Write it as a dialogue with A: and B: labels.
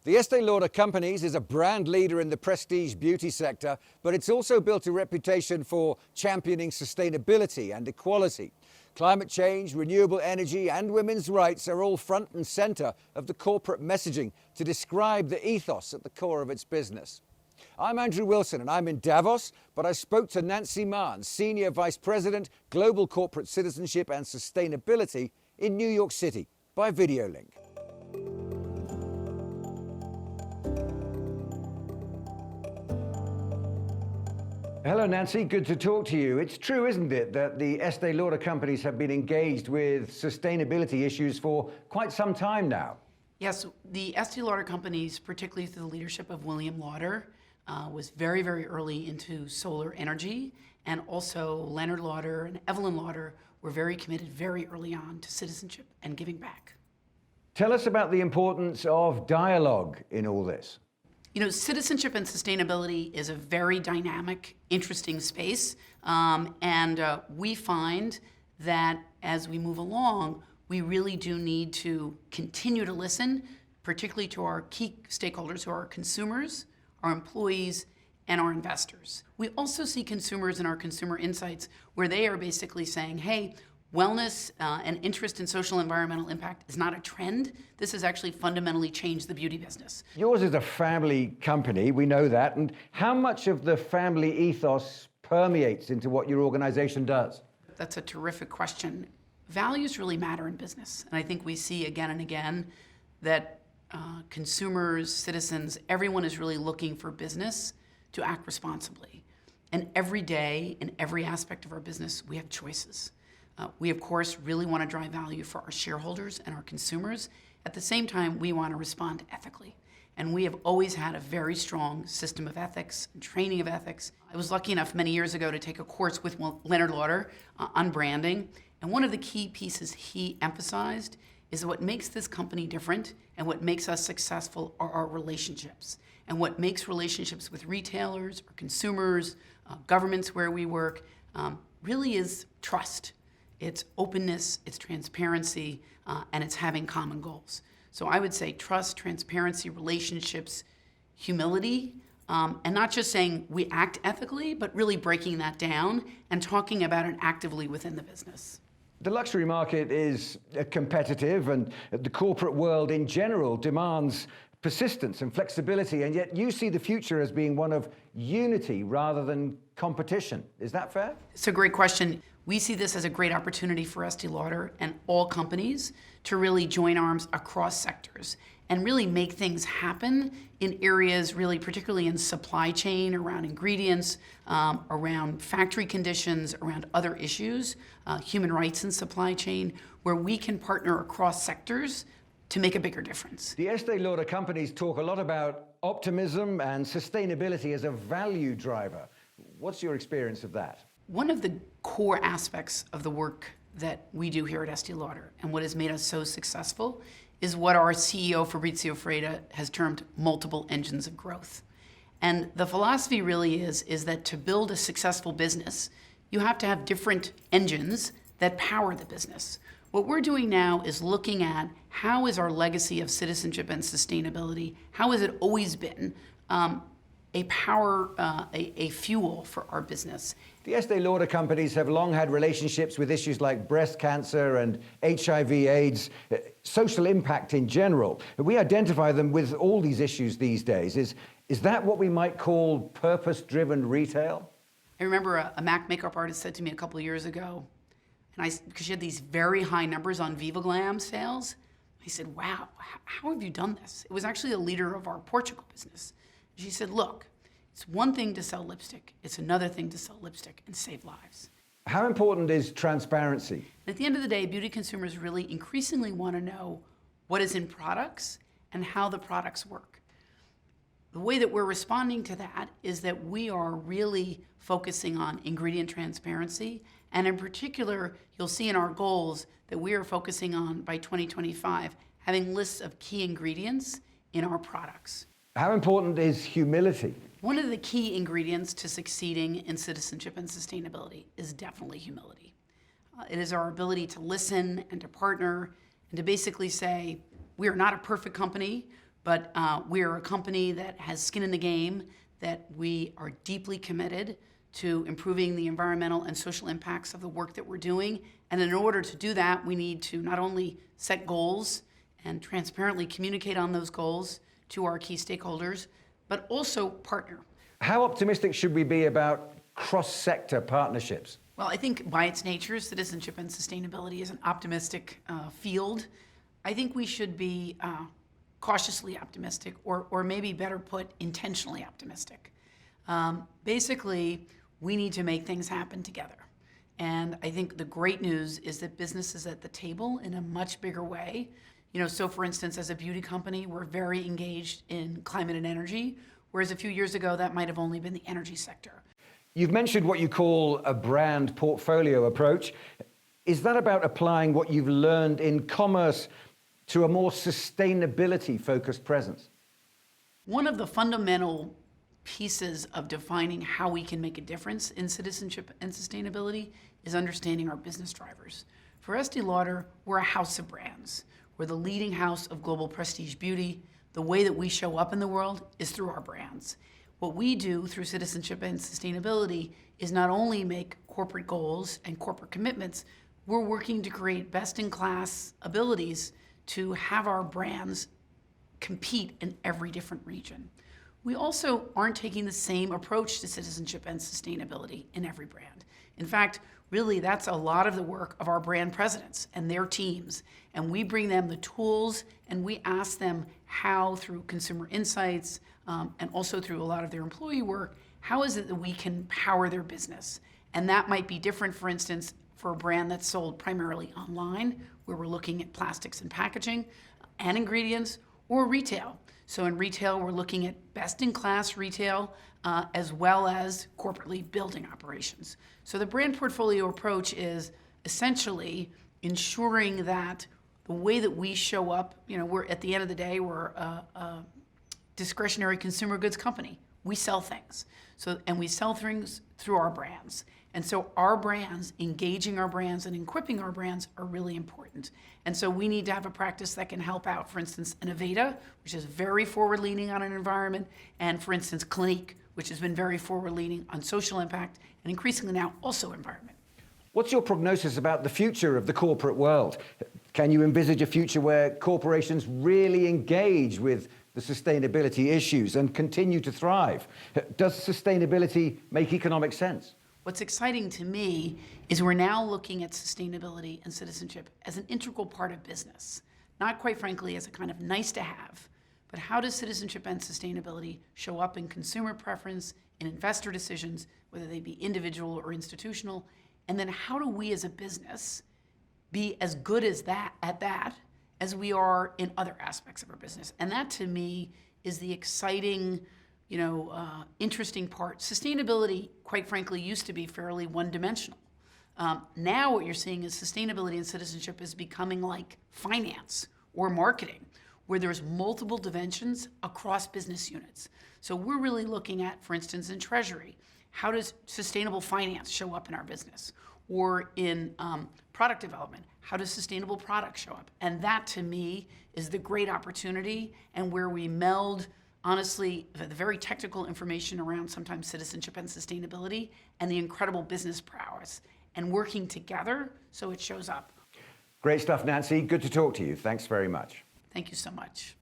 A: The Estée Lauder Companies is a brand leader in the prestige beauty sector, but it's also built a reputation for championing sustainability and equality. Climate change, renewable energy, and women's rights are all front and center of the corporate messaging to describe the ethos at the core of its business. I'm Andrew Wilson and I'm in Davos, but I spoke to Nancy Mahn, Senior Vice President, Global Corporate Citizenship and Sustainability in New York City by video link. Hello, Nancy. Good to talk to you. It's true, isn't it, that the Estée Lauder Companies have been engaged with sustainability issues for quite some time now?
B: Yes, the Estée Lauder Companies, particularly through the leadership of William Lauder, was very, very early into solar energy, and also Leonard Lauder and Evelyn Lauder were very committed very early on to citizenship and giving back.
A: Tell us about the importance of dialogue in all this.
B: You know, citizenship and sustainability is a very dynamic, interesting space, and we find that as we move along, we really do need to continue to listen, particularly to our key stakeholders who are our consumers, our employees, and our investors. We also see consumers in our consumer insights where they are basically saying, hey, wellness and interest in social environmental impact is not a trend. This has actually fundamentally changed the beauty business.
A: Yours is a family company, we know that, and how much of the family ethos permeates into what your organization does?
B: That's a terrific question. Values really matter in business, and I think we see again and again that consumers, citizens, everyone is really looking for business to act responsibly. And every day, in every aspect of our business, we have choices. We, of course, really want to drive value for our shareholders and our consumers. At the same time, we want to respond ethically. And we have always had a very strong system of ethics and training of ethics. I was lucky enough many years ago to take a course with Leonard Lauder on branding. And one of the key pieces he emphasized is that what makes this company different and what makes us successful are our relationships. And what makes relationships with retailers or consumers, governments where we work, really is trust. It's openness, it's transparency, and it's having common goals. So I would say trust, transparency, relationships, humility, and not just saying we act ethically, but really breaking that down and talking about it actively within the business.
A: The luxury market is competitive, and the corporate world in general demands persistence and flexibility, and yet you see the future as being one of unity rather than competition. Is that fair?
B: It's a great question. We see this as a great opportunity for Estée Lauder and all companies to really join arms across sectors and really make things happen in areas really particularly in supply chain, around ingredients, around factory conditions, around other issues, human rights in supply chain, where we can partner across sectors to make a bigger difference.
A: The Estée Lauder Companies talk a lot about optimism and sustainability as a value driver. What's your experience of that?
B: One of the core aspects of the work that we do here at Estée Lauder and what has made us so successful is what our CEO, Fabrizio Freda, has termed multiple engines of growth. And the philosophy really is that to build a successful business, you have to have different engines that power the business. What we're doing now is looking at how is our legacy of citizenship and sustainability, how has it always been a fuel for our business.
A: The Estée Lauder Companies have long had relationships with issues like breast cancer and HIV/AIDS, social impact in general. We identify them with all these issues these days. Is that what we might call purpose-driven retail?
B: I remember a MAC makeup artist said to me a couple of years ago, and because she had these very high numbers on Viva Glam sales, I said, wow, how have you done this? It was actually the leader of our Portugal business. She said, look, it's one thing to sell lipstick. It's another thing to sell lipstick and save lives.
A: How important is transparency?
B: At the end of the day, beauty consumers really increasingly want to know what is in products and how the products work. The way that we're responding to that is that we are really focusing on ingredient transparency. And in particular, you'll see in our goals that we are focusing on, by 2025, having lists of key ingredients in our products.
A: How important is humility?
B: One of the key ingredients to succeeding in citizenship and sustainability is definitely humility. It is our ability to listen and to partner and to basically say, we are not a perfect company, But we are a company that has skin in the game, that we are deeply committed to improving the environmental and social impacts of the work that we're doing. And in order to do that, we need to not only set goals and transparently communicate on those goals to our key stakeholders, but also partner.
A: How optimistic should we be about cross-sector partnerships?
B: Well, I think by its nature, citizenship and sustainability is an optimistic field. I think we should be cautiously optimistic, or maybe better put, intentionally optimistic. Basically, we need to make things happen together. And I think the great news is that business is at the table in a much bigger way. So for instance, as a beauty company, we're very engaged in climate and energy, whereas a few years ago, that might have only been the energy sector.
A: You've mentioned what you call a brand portfolio approach. Is that about applying what you've learned in commerce to a more sustainability-focused presence?
B: One of the fundamental pieces of defining how we can make a difference in citizenship and sustainability is understanding our business drivers. For Estée Lauder, we're a house of brands. We're the leading house of global prestige beauty. The way that we show up in the world is through our brands. What we do through citizenship and sustainability is not only make corporate goals and corporate commitments, we're working to create best-in-class abilities to have our brands compete in every different region. We also aren't taking the same approach to citizenship and sustainability in every brand. In fact, really, that's a lot of the work of our brand presidents and their teams. And we bring them the tools and we ask them how, through consumer insights and also through a lot of their employee work, how is it that we can power their business? And that might be different, for instance, for a brand that's sold primarily online, where we're looking at plastics and packaging and ingredients, or retail. So in retail, we're looking at best-in-class retail, as well as corporately building operations. So the brand portfolio approach is essentially ensuring that the way that we show up, we're at the end of the day, we're a discretionary consumer goods company. We sell things. And we sell things through our brands. And so our brands, engaging our brands and equipping our brands are really important. And so we need to have a practice that can help out, for instance, Innovata, which is very forward-leaning on an environment, and for instance, Clinique, which has been very forward-leaning on social impact, and increasingly now also environment.
A: What's your prognosis about the future of the corporate world? Can you envisage a future where corporations really engage with the sustainability issues and continue to thrive? Does sustainability make economic sense?
B: What's exciting to me is we're now looking at sustainability and citizenship as an integral part of business, not quite frankly as a kind of nice to have, but how does citizenship and sustainability show up in consumer preference, in investor decisions, whether they be individual or institutional, and then how do we as a business be as good as that as we are in other aspects of our business? And that to me is the exciting, interesting part. Sustainability, quite frankly, used to be fairly one-dimensional. Now what you're seeing is sustainability and citizenship is becoming like finance or marketing, where there's multiple dimensions across business units. So we're really looking at, for instance, in Treasury, how does sustainable finance show up in our business? Or in product development, how does sustainable products show up? And that, to me, is the great opportunity and where we meld, honestly, the very technical information around sometimes citizenship and sustainability and the incredible business prowess and working together so it shows up.
A: Great stuff, Nancy. Good to talk to you. Thanks very much.
B: Thank you so much.